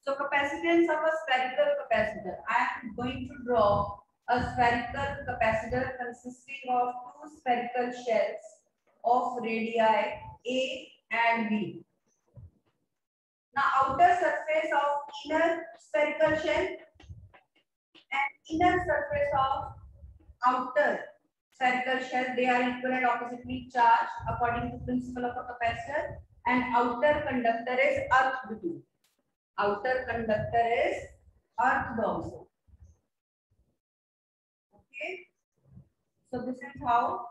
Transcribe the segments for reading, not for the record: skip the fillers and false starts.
So capacitance of a spherical capacitor. I am going to draw a spherical capacitor consisting of two spherical shells of radii A and B. Now outer surface of inner spherical shell and inner surface of outer spherical shell, they are equal and oppositely charged according to principle of a capacitor, and outer conductor is earthed too. Outer conductor is earthed also. Okay, so this is how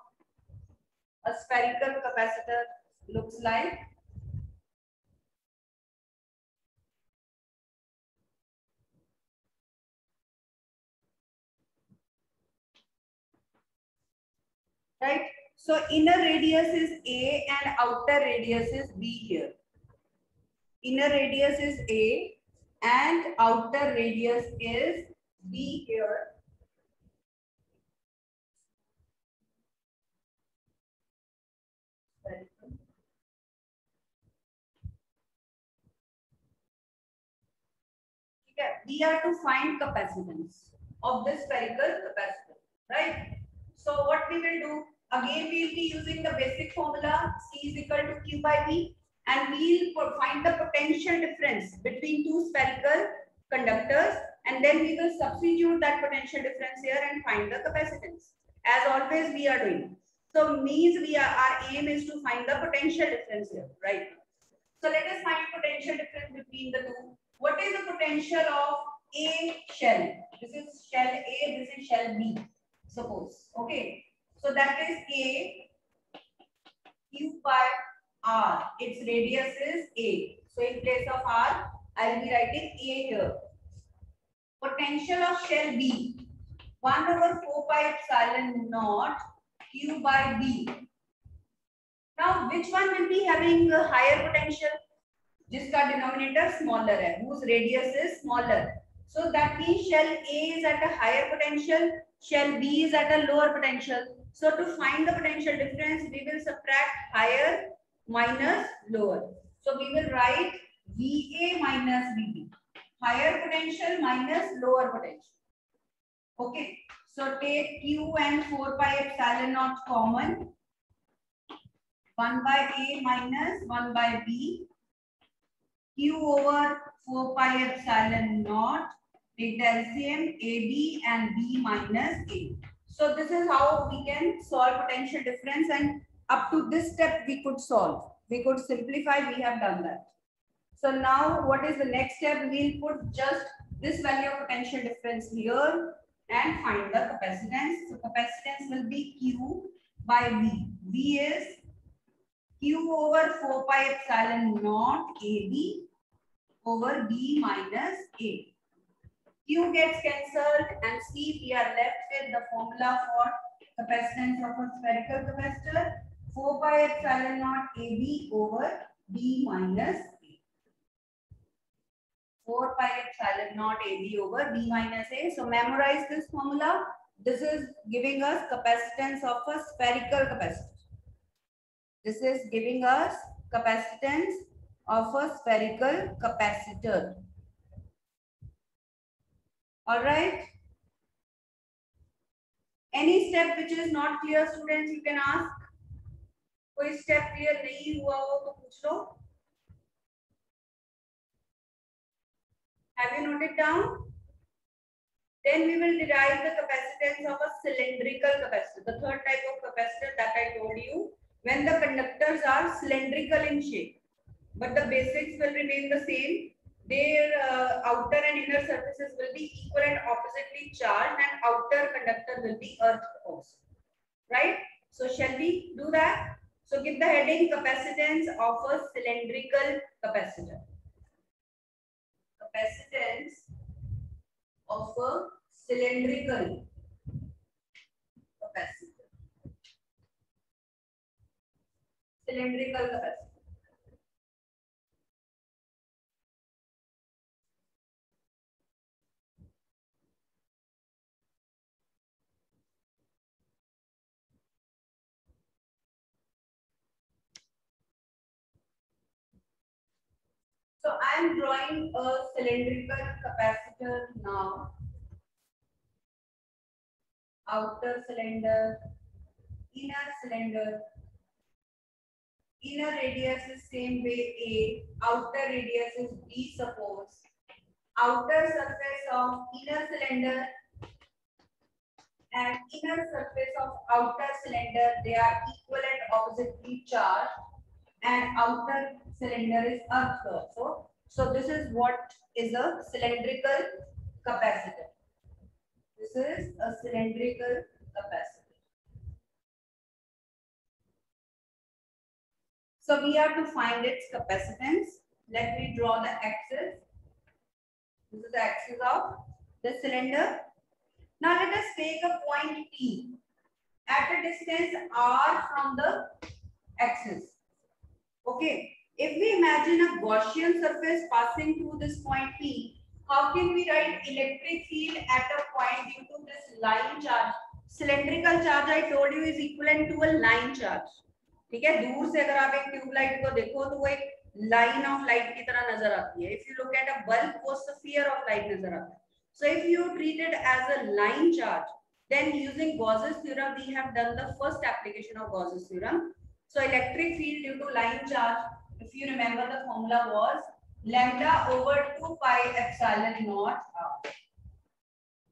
a spherical capacitor looks like. Right? So inner radius is A and outer radius is B here. Inner radius is A and outer radius is B here. We are to find capacitance of this spherical capacitor, right? So what we will do, again we will be using the basic formula C is equal to Q by V, and we will find the potential difference between two spherical conductors, and then we will substitute that potential difference here and find the capacitance. As always we are doing. So means our aim is to find the potential difference here, right? So let us find potential difference between the two. What is the potential of A shell? This is shell A, this is shell B. Suppose. Okay. So that is A Q by R. Its radius is A. So in place of R, I will be writing A here. Potential of shell B. 1 over 4 pi epsilon naught Q by B. Now, which one will be having a higher potential? जिसका denominator smaller है, whose radius is smaller. So that means shell A is at a higher potential, shell B is at a lower potential. So to find the potential difference, we will subtract higher minus lower. So we will write VA minus VB. Higher potential minus lower potential. Okay. So take Q and 4 pi epsilon naught common. 1 by A minus 1 by B. Q over 4 pi epsilon naught, take the LCM AB and B minus A. So this is how we can solve potential difference, and up to this step we could solve. We could simplify, we have done that. So now what is the next step? We'll put just this value of potential difference here and find the capacitance. So capacitance will be Q by V. V is Q over 4 pi epsilon naught AB over B minus A. Q gets cancelled and C, we are left with the formula for capacitance of a spherical capacitor, 4 pi epsilon naught AB over B minus A. 4 pi epsilon naught AB over B minus A. So memorize this formula. This is giving us capacitance of a spherical capacitor. This is giving us capacitance of a spherical capacitor. All right. Any step which is not clear, students, you can ask. कोई step clear नहीं हुआ हो तो पूछ लो. Have you noted down? Then we will derive the capacitance of a cylindrical capacitor. The third type of capacitor that I told you, when the conductors are cylindrical in shape, but the basics will remain the same. Their outer and inner surfaces will be equal and oppositely charged, and outer conductor will be earthed also. Right? So shall we do that? So give the heading capacitance of a cylindrical capacitor. Capacitance of a cylindrical capacitor. Cylindrical capacitor. So I am drawing a cylindrical capacitor now. Outer cylinder, inner cylinder. Inner radius is same way A, outer radius is B suppose. Outer surface of inner cylinder and inner surface of outer cylinder, they are equal and oppositely charged, and outer cylinder is earth also. So this is what is a cylindrical capacitor. This is a cylindrical capacitor. So we have to find its capacitance. Let me draw the axis. This is the axis of the cylinder. Now let us take a point P at a distance r from the axis. Okay. If we imagine a Gaussian surface passing through this point P, how can we write electric field at a point due to this line charge? Cylindrical charge I told you is equivalent to a line charge. ठीक है, दूर से अगर आप एक tubelight को देखो तो वो एक लाइन ऑफ लाइट की तरह नजर आती है. If you look at a bulb वो स्फीयर ऑफ लाइट नजर आता है. So if you treat it as a line charge, then using Gauss's theorem we have done the first application of Gauss's theorem. So electric field due to line charge, if you remember, the formula was lambda over 2 pi epsilon naught r.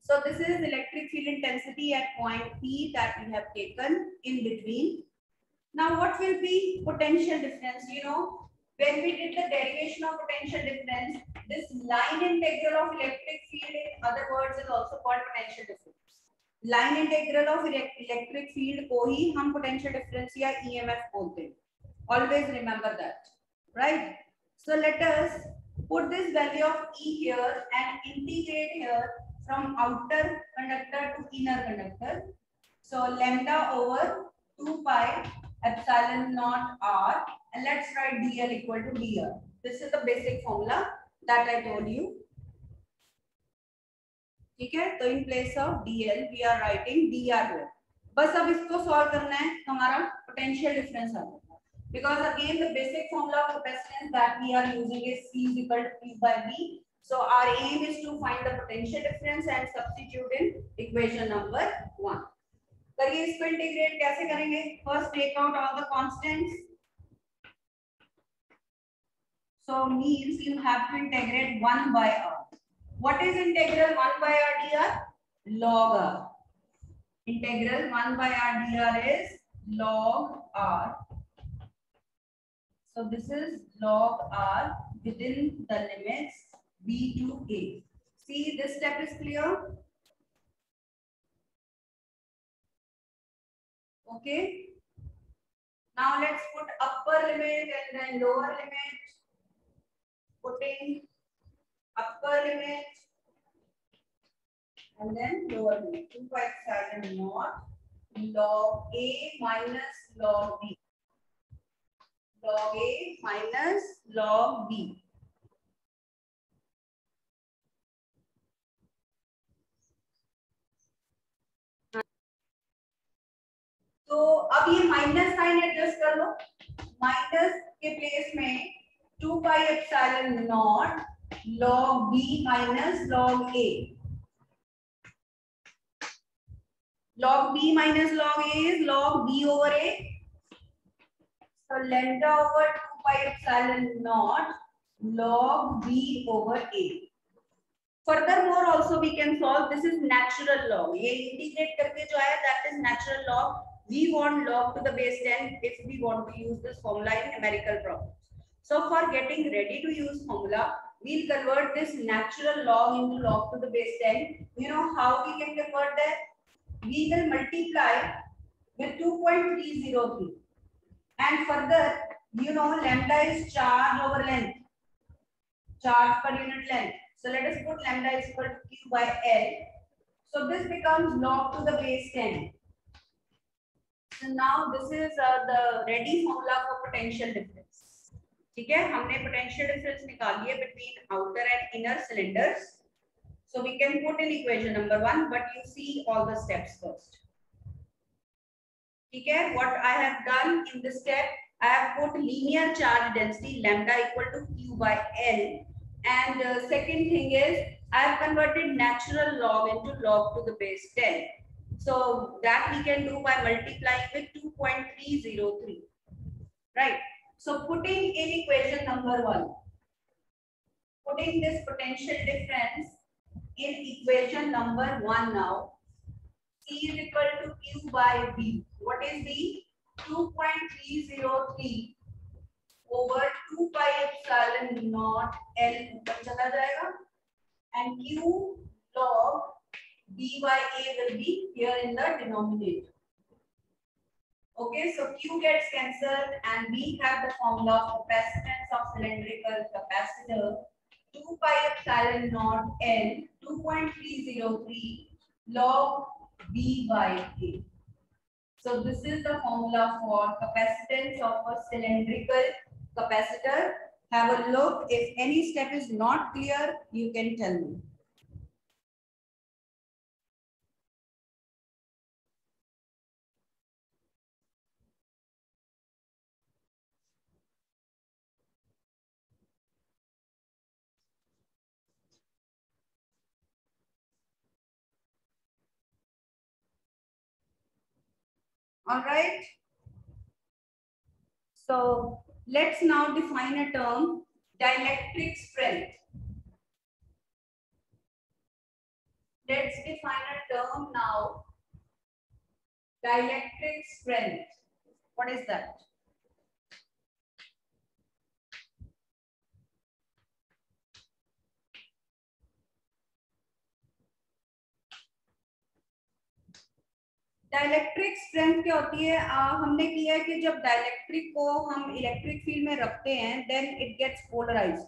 So this is electric field intensity at point P that we have taken in between. Now what will be potential difference? You know, when we did the derivation of potential difference, this line integral of electric field, in other words, is also called potential difference. Line integral of electric field को ही हम potential difference या EMF बोलते हैं. Always remember that, right? So let us put this value of E here and integrate here from outer conductor to inner conductor. So lambda over 2 pi epsilon naught r, and let's write dl equal to dr. This is the basic formula that I told you. ठीक है, तो in place of dl we are writing dr here. बस अब इसको solve करना है, हमारा potential difference आ जाएगा. Because again the basic formula of capacitance that we are using is C is equal to Q by V. So our aim is to find the potential difference and substitute in equation number 1. करिए इसको integrate कैसे करेंगे? First take out all the constants. So means you have to integrate 1 by r. What is integral 1 by r dr? log r. Integral 1 by r dr is log r. So this is log r within the limits b to a. See, this step is clear. Okay. Now let's put upper limit and then lower limit. Putting upper limit and then lower limit. 2 pi epsilon naught log a minus log b. Log a minus log b. तो अब ये minus sign adjust कर लो. Minus के place में 2 pi epsilon not log b minus log a. Log b minus log a is log b over a. So lambda over 2 pi epsilon naught log b over a. Furthermore also we can solve, this is natural log. ये integrate करके जो आया that is natural log. We want log to the base 10 if we want to use this formula in numerical problems. So for getting ready to use formula, we'll convert this natural log into log to the base 10. You know how we can convert that? We will multiply with 2.303. And further, you know, lambda is charge over length. Charge per unit length. So let us put lambda is equal to Q by L. So this becomes log to the base 10. So now this is the ready formula for potential difference. ठीक है, हमने potential difference निकाल लिया between outer and inner cylinders. So we can put in equation number 1, but you see all the steps first. ठीक है, what I have done in this step, I have put linear charge density lambda equal to Q by L. And second thing is I have converted natural log into log to the base 10. So that we can do by multiplying with 2.303. Right. So putting in equation number 1, putting this potential difference in equation number 1 now, C is equal to Q by V. What is V? 2.303 over 2 pi epsilon naught L ऊपर चला जाएगा and Q log B by A will be here in the denominator. Okay, so Q gets cancelled and we have the formula of capacitance of cylindrical capacitor 2 pi epsilon naught L 2.303 log B by A. So this is the formula for capacitance of a cylindrical capacitor. Have a look. If any step is not clear, you can tell me. All right. So let's now define a term, dielectric strength. Let's define a term now, dielectric strength. What is that? Dielectric strength क्या होती है? हमने किया है कि जब dielectric को हम इलेक्ट्रिक फील्ड में रखते हैं then it gets polarised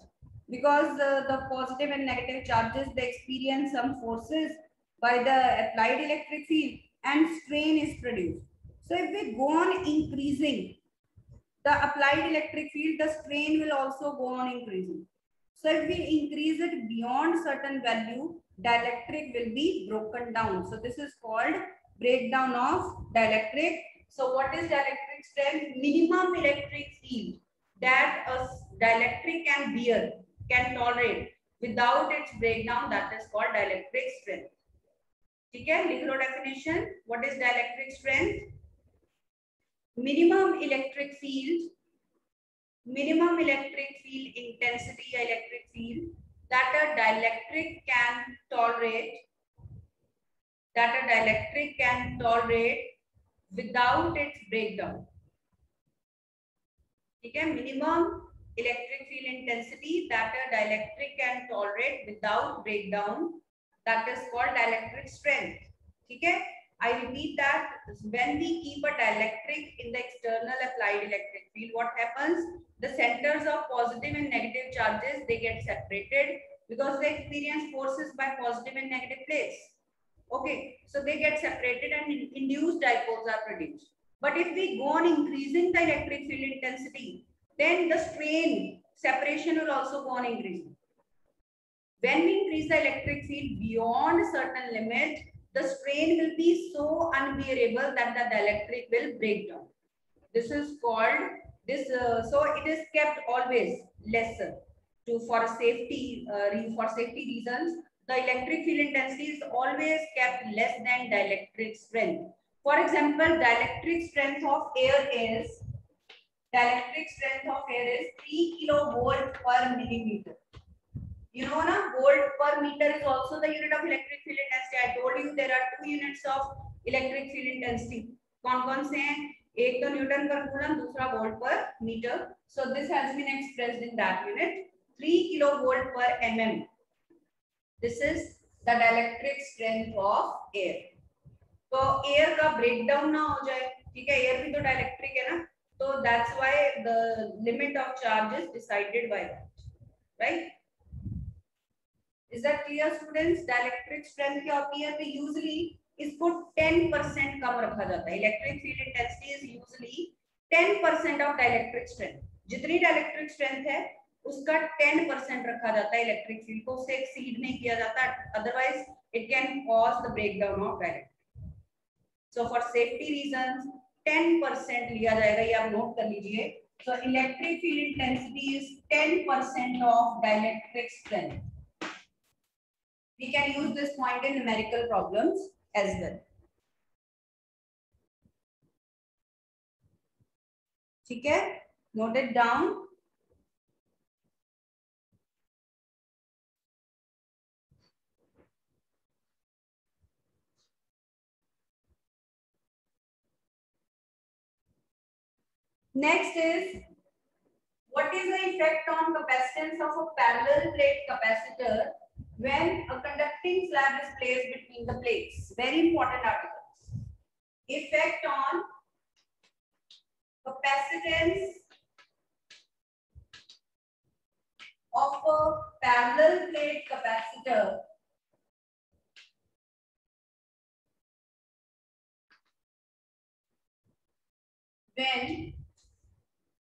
because the positive and negative charges they experience some forces by the applied electric field and strain is produced. So if we go on increasing the applied electric field, the strain will also go on increasing. So if we increase it beyond certain value, dielectric will be broken down. So this is called breakdown of dielectric. So what is dielectric strength? Minimum electric field that a dielectric can bear, can tolerate without its breakdown, that is called dielectric strength. ठीक है, लिख लो definition. What is dielectric strength? Minimum electric field intensity electric field that a dielectric can tolerate without its breakdown. ठीक है, minimum electric field intensity that a dielectric can tolerate without breakdown, that is called dielectric strength. ठीक है, I repeat that when we keep a dielectric in the external applied electric field, what happens? The centers of positive and negative charges, they get separated because they experience forces by positive and negative plates. Okay, so they get separated and induced dipoles are produced. But if we go on increasing the electric field intensity, then the strain separation will also go on increasing. When we increase the electric field beyond a certain limit, the strain will be so unbearable that the dielectric will break down. This is called so it is kept always lesser for safety reasons. The electric field intensity is always kept less than dielectric strength. For example, dielectric strength of air is 3 kilovolt per millimeter. You know, na, volt per meter is also the unit of electric field intensity. I told you there are 2 units of electric field intensity. कौन-कौन से हैं? एक तो Newton पर coulomb, दूसरा volt पर metre. So this has been expressed in that unit. 3 kilovolt per mm. This is the dielectric strength of air. तो air का breakdown ना हो जाए, ठीक है? Air भी तो dielectric है ना? So that's why the limit of charge is decided by that, right? Is that clear, students? Dielectric strength क्या होती है? तो usually इसको 10% कम रखा जाता है. Electric field intensity is usually 10% of dielectric strength. जितनी dielectric strength है उसका 10% रखा जाता है इलेक्ट्रिक फील्ड को, उससे एक्सीड नहीं किया जाता, otherwise it can cause the breakdown of direct. So for safety reasons 10% लिया जाएगा, ये आप नोट कर लीजिए. So electric field intensity is 10% of dielectric strength. We can use this point in numerical problems as well. ठीक है? Note it down. Next is, what is the effect on capacitance of a parallel plate capacitor when a conducting slab is placed between the plates? Very important articles. Effect on capacitance of a parallel plate capacitor when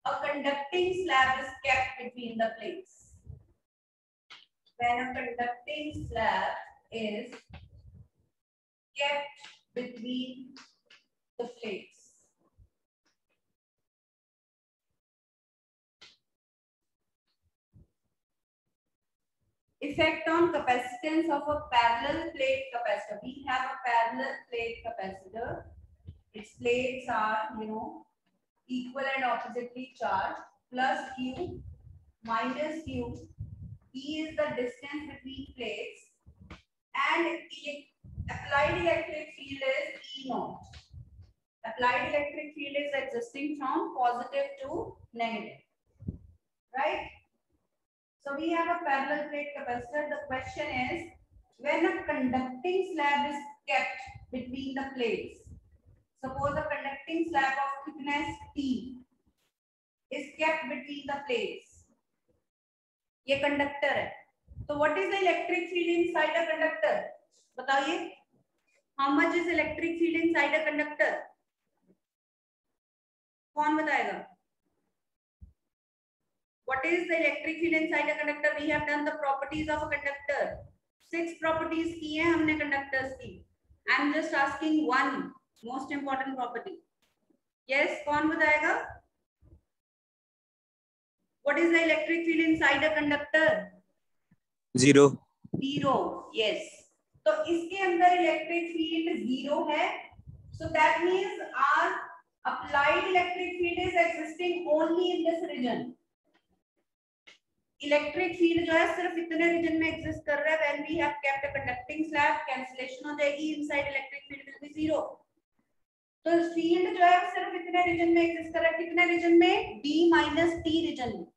a conducting slab is kept between the plates. When a conducting slab is kept between the plates. Effect on capacitance of a parallel plate capacitor. We have a parallel plate capacitor. Its plates are, equal and oppositely charged. Plus Q minus Q. E is the distance between plates, and applied electric field is E naught. Applied electric field is existing from positive to negative, right? So we have a parallel plate capacitor. The question is, when a conducting slab is kept between the plates, suppose a conducting slab of thickness T is kept between the plates. ये conductor है, तो what is the electric field inside a conductor? बताइए, how much is electric field inside a conductor? कौन बताएगा? What is the electric field inside a conductor? We have done the properties of a conductor. 6 properties की है हमने conductors की. I am just asking one most important property. Yes, कौन बताएगा? What is the electric field inside a conductor? Zero. Zero. Yes. तो इसके अंदर electric field zero है. So that means our applied electric field is existing only in this region. Electric field जो है सिर्फ इतने रीजन में एग्जिस्ट कर रहा है. When we have kept a conducting slab, cancellation हो जाएगी. Inside electric field will be zero. तो फील्ड जो है सिर्फ इतने रीजन में एग्जिस्ट कर रहा है. कितने रीजन में? D minus T रीजन में.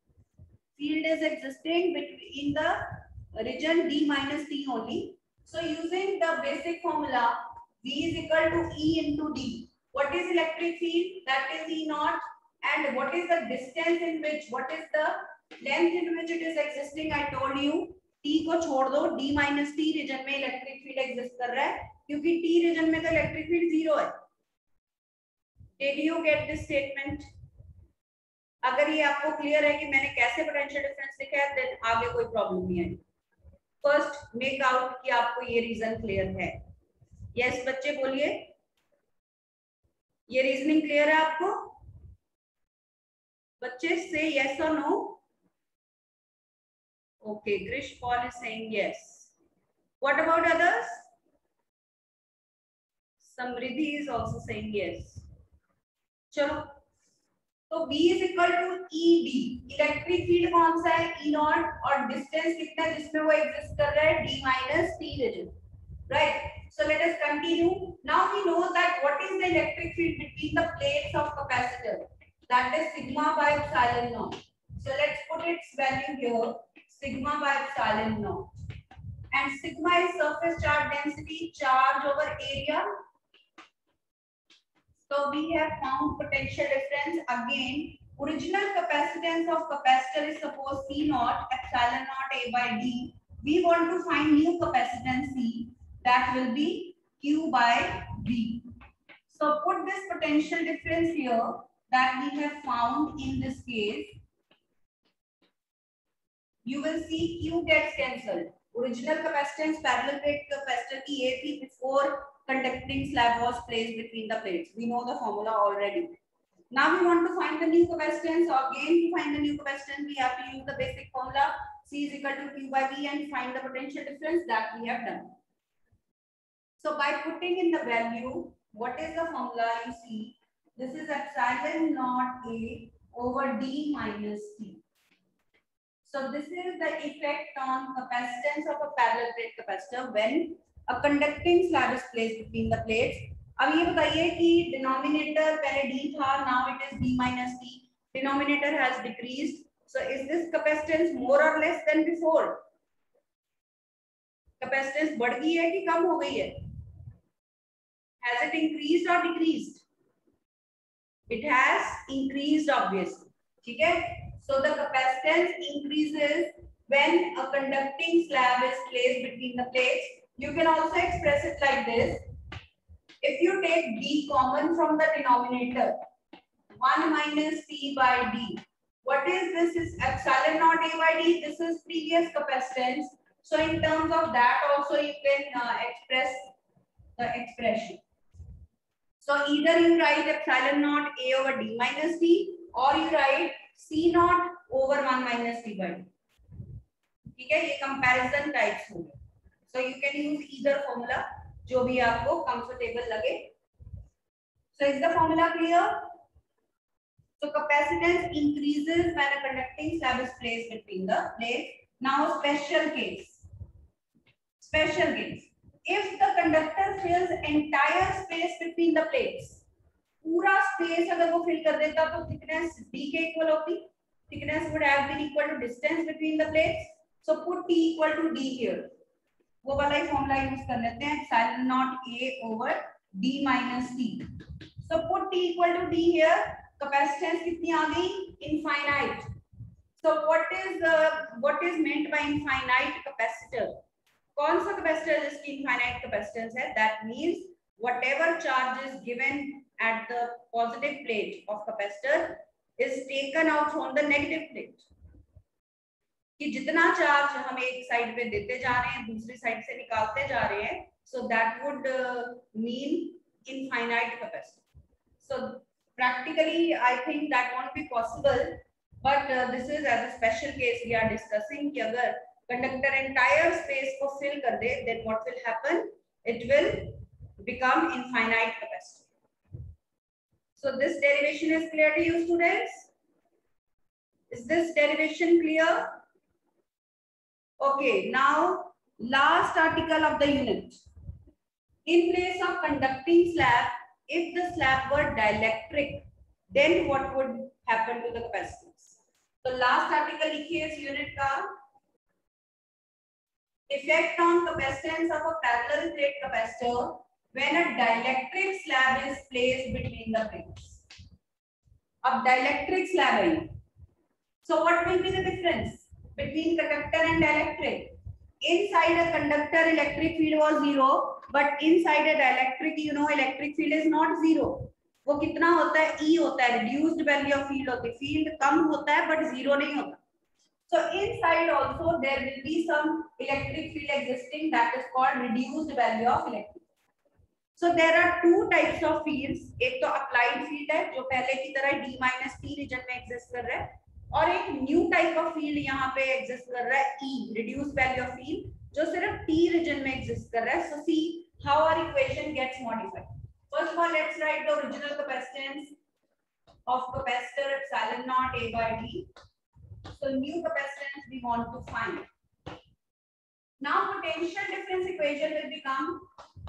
Field is existing in the region D minus T only. So using the basic formula, V is equal to E into D. What is electric field? That is E naught. And what is the distance in which? What is the length in which it is existing? I told you. T को छोड़ दो. D minus T region में electric field exist कर रहा है, क्योंकि T region में तो electric field zero है. Did you get this statement? अगर ये आपको क्लियर है कि मैंने कैसे पोटेंशियल डिफरेंस लिखा है, देन आगे कोई प्रॉब्लम नहीं है. फर्स्ट मेक आउट कि आपको ये रीजन क्लियर है. यस बच्चे बोलिए, ये रीजनिंग क्लियर है आपको? बच्चे से यस और no. Okay, Grish Paul is saying yes. What about others? Samriddhi is also saying yes. चलो, तो B is equal to ED. Electric field कौन सा है? E naught. और डिस्टेंस कितना है जिसमें वो एग्जिस्ट कर रहा है? D minus T region. Right. So let us continue. Now we know that what is the electric field between the plates of capacitor? That is sigma by epsilon naught. So let's put its value here. Sigma by epsilon naught. And sigma is surface charge density, charge over area. So we have found potential difference. Again, original capacitance of capacitor is suppose C naught, epsilon naught A by D. We want to find new capacitance C, that will be Q by V. So put this potential difference here that we have found in this case. You will see Q gets cancelled. Original capacitance parallel plate capacitor की A थी before conducting slab was placed between the plates. We know the formula already. Now we want to find the new capacitance. So again, to find the new capacitance, we have to use the basic formula C is equal to Q by V and find the potential difference that we have done. So by putting in the value, what is the formula? You see, this is epsilon naught A over D minus T. So this is the effect on capacitance of a parallel plate capacitor when a conducting slab is placed between the plates. अब ये बताइए कि denominator पहले D था, now it is D minus T. Denominator has decreased. So is this capacitance more or less than before? Capacitance बढ़ गई है कि कम हो गई है? Has it increased or decreased? It has increased, obviously. ठीक है? So the capacitance increases when a conducting slab is placed between the plates. You can also express it like this. If you take D common from the denominator, 1 minus T by D. What is this? Is epsilon naught A by D. This is previous capacitance. So in terms of that also you can express the expression. So either you write epsilon naught A over D minus D or you write C naught over 1 minus T by D. ठीक है, ये comparison types होंगे. So you can use either formula, जो भी आपको comfortable लगे. So is the formula clear? So capacitance increases when a conducting slab is placed between the plates. Now special case. Special case. If the conductor fills entire space between the plates, पूरा space अगर वो fill कर देता तो thickness D के equal होती. Thickness would have been equal to distance between the plates. So put T equal to D here. वो वाला ही formula use कर लेते हैं. Epsilon naught A over D minus T. So put T equal to D here. Capacitance कितनी आ गई? Infinite. So what is meant by infinite capacitor? कौन सा capacitor जिसकी इनफाइनाइट कैपेसिटेंस है? That means whatever charge is given at the positive plate of capacitor is taken out from the negative plate. कि जितना charge हम एक side पे देते जा रहे हैं दूसरी साइड से निकालते जा रहे हैं, so that would mean infinite capacitor. So practically I think that won't be possible, but this is as a special case we are discussing कि अगर कंडक्टर एंटायर स्पेस को फिल कर दे, then what will happen? It will become infinite capacitor. So this derivation is clear to you, students? Is this derivation clear? Okay, now last article of the unit. In place of conducting slab, if the slab were dielectric, then what would happen to the capacitance? So last article लिखिए इस unit का. Effect on capacitance of a parallel plate capacitor when a dielectric slab is placed between the plates. अब dielectric slab है. So what will be the difference between conductor and dielectric? Inside a conductor electric field was 0, but inside a dielectric, you know, electric field is not 0. वो कितना होता है? E होता है, reduced value of field होती है. Field कम होता है but 0 नहीं होता. So inside also there will be some electric field existing, that is called reduced value of electric. So there are two types of fields. एक तो applied field है जो पहले की तरह D minus T region में exist कर रहा है, और एक new type of field यहाँ पे exist कर रहा है E, reduced value of field, जो सिर्फ T region में exist कर रहा है. So see how our equation gets modified. First of all, let's write the original capacitance of capacitor epsilon naught A by D. So new capacitance we want to find. Now potential difference equation will become,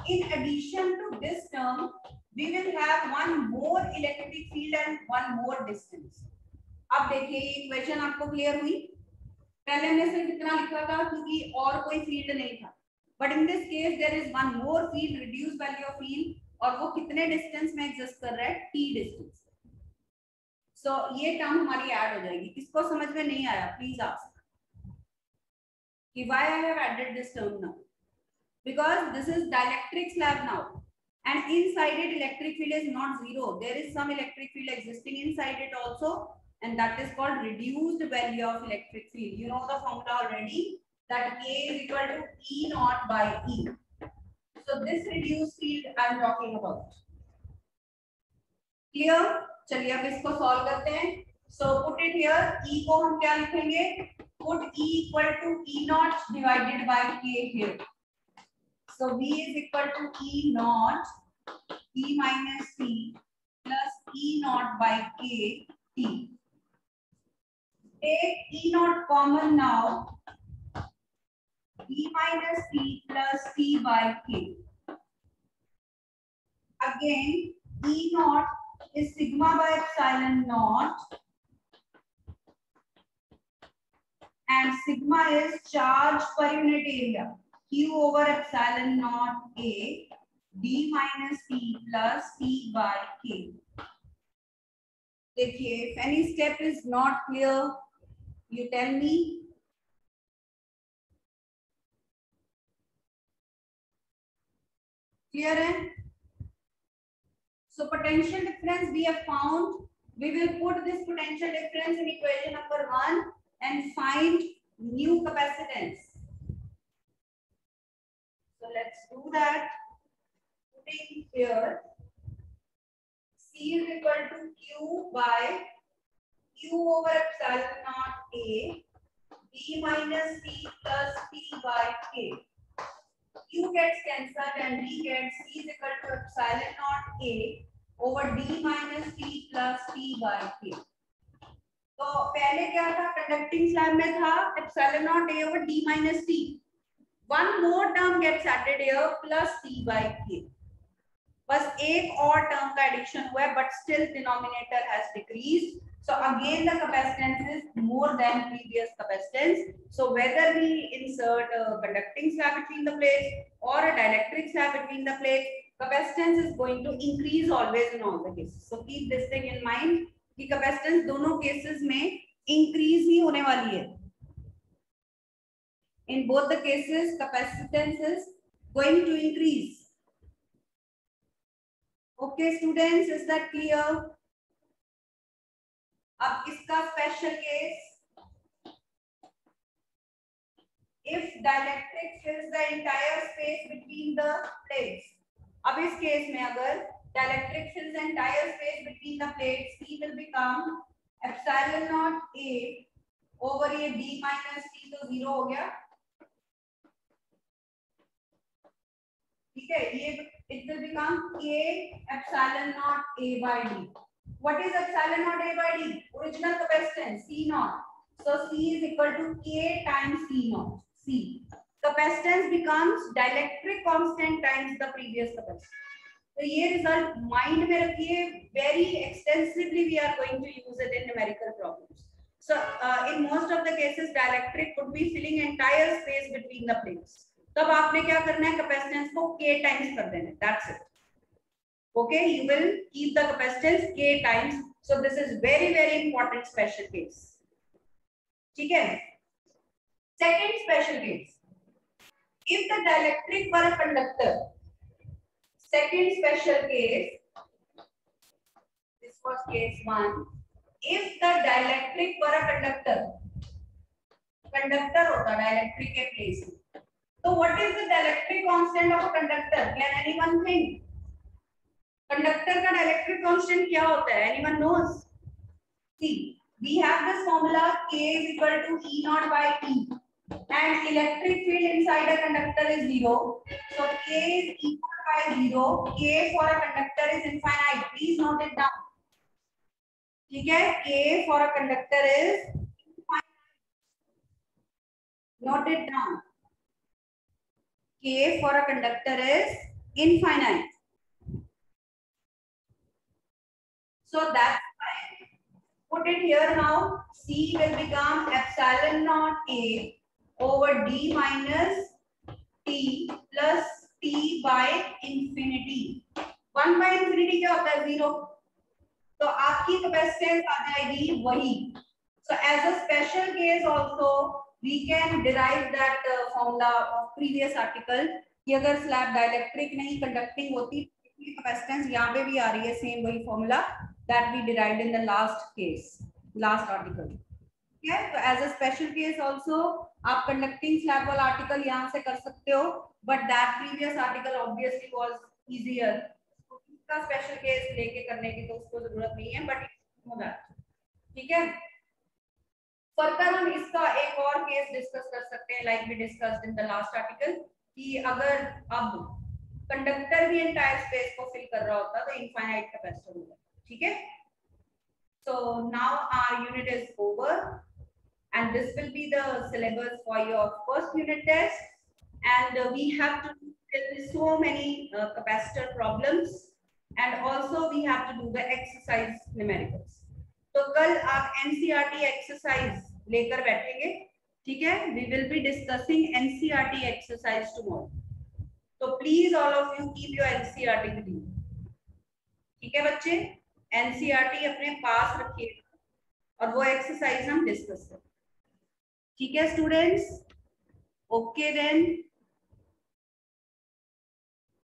in addition to this term, we will have one more electric field and one more distance. अब देखिए ये equation आपको clear हुई. पहले हमने सिर्फ इतना लिखा था क्योंकि और कोई फील्ड नहीं था, but in this case there is one more field, reduce value of field, और वो कितने डिस्टेंस में एग्जिस्ट कर रहा है? T distance. सो ये टर्म हमारी ऐड हो जाएगी. किसको समझ में नहीं आया प्लीज आस्क कि why I have added this term now? Because this is dielectric slab now, and inside it electric field is not 0. There is some electric field existing inside it also, and that is called reduced value of electric field. You know the formula already, that K is equal to E naught by E. So this reduced field I am talking about. Clear? चलिए अब इसको solve करते हैं. So put it here. E को हम क्या लिखेंगे? Put E equal to E naught divided by K here. So V is equal to E naught E minus T plus E naught by K T. Take E naught common now. E minus T plus T by K. Again, E naught is sigma by epsilon naught. And sigma is charge per unit area. Q over epsilon naught A D minus T plus T by K. देखिए, if any step is not clear, you tell me. Clear है? So potential difference we have found. We will put this potential difference in equation number 1 and find new capacitance. So let's do that. Putting here C is equal to Q by Q over epsilon naught A D minus T plus T by K. Q gets cancelled and D gets C is equal to epsilon naught A over D minus T plus T by K. तो पहले क्या था? Conducting slab में था epsilon naught A over D minus T. One more term gets added here plus T by K. बस एक और term का एडिशन हुआ है, but still denominator has decreased. So again the capacitance is more than previous capacitance. So whether we insert a conducting slab between the plates or a dielectric slab between the plates, capacitance is going to increase always in all the cases. So keep this thing in mind कि capacitance दोनों cases में increase ही होने वाली है. In both the cases, capacitance is going to increase. Okay, students, is that clear? अब इसका special case. If dielectric fills the entire space between the plates. अब इस case में अगर dielectric fills the entire space between the plates, C will become epsilon naught A over ये D minus T तो 0 हो गया. ठीक है, ये it will become K epsilon naught A by D. What is epsilon naught A by D? Original capacitance C naught. So C is equal to K times C naught. C. Capacitance becomes dielectric constant times the previous capacitance. तो ये result mind में रखिए. Very extensively we are going to use it in numerical problems. So in most of the cases dielectric could be filling entire space between the plates. तब आपने क्या करना है? Capacitance को k टाइम्स कर देना है. That's it. Okay, you will keep the capacitance k times. So this is very important special case. ठीक है? Second special case. If the dielectric were a conductor. Second special case. This was case 1. If the dielectric were a conductor. Conductor होता dielectric के place में. So what is the dielectric constant of a conductor? Can anyone think? Conductor का dielectric constant क्या होता है? Anyone knows? See, we have this formula K is equal to E naught by E, and electric field inside a conductor is 0. So K is E naught by 0. K for a conductor is infinite. Please note it down. ठीक है? K for a conductor is infinite. Note it down. K for a conductor is infinite. So that's why put it here now. C will become epsilon naught A over D minus T plus T by infinity. 1 by infinity क्या होता है? 0. तो आपकी capacitance आ जाएगी वही. So as a special case also we can derive that formula of previous article कि अगर slab dielectric नहीं conducting होती तो capacitance यहाँ पे भी आ रही है same वही formula that we derived in the last case, last article. Okay, so as a special case also आप conducting slab वाला article यहाँ से कर सकते हो, but that previous article obviously was easier. का स्पेशल केस लेके करने की तो उसको जरूरत नहीं है, बट ठीक है। फर्दर हम इसका एक और केस डिस्कस कर सकते हैं, like we discussed in the last article, कि अगर अब कंडक्टर भी एंटायर स्पेस को फिल कर रहा होता तो इनफाइनाइट कैपेसिटर होगा, ठीक है। So now our unit is over and this will be the syllabus for your first unit test, and we have to do so many capacitor problems, and also we have to do the exercise numericals. तो कल आप NCERT exercise लेकर बैठेंगे, ठीक है। We will be discussing NCERT exercise tomorrow, तो please all of you keep your NCERT with you, ठीक है बच्चे। NCERT अपने पास रखिएगा और वो एक्सरसाइज हम डिस्कस करें, ठीक है स्टूडेंट्स। Okay then.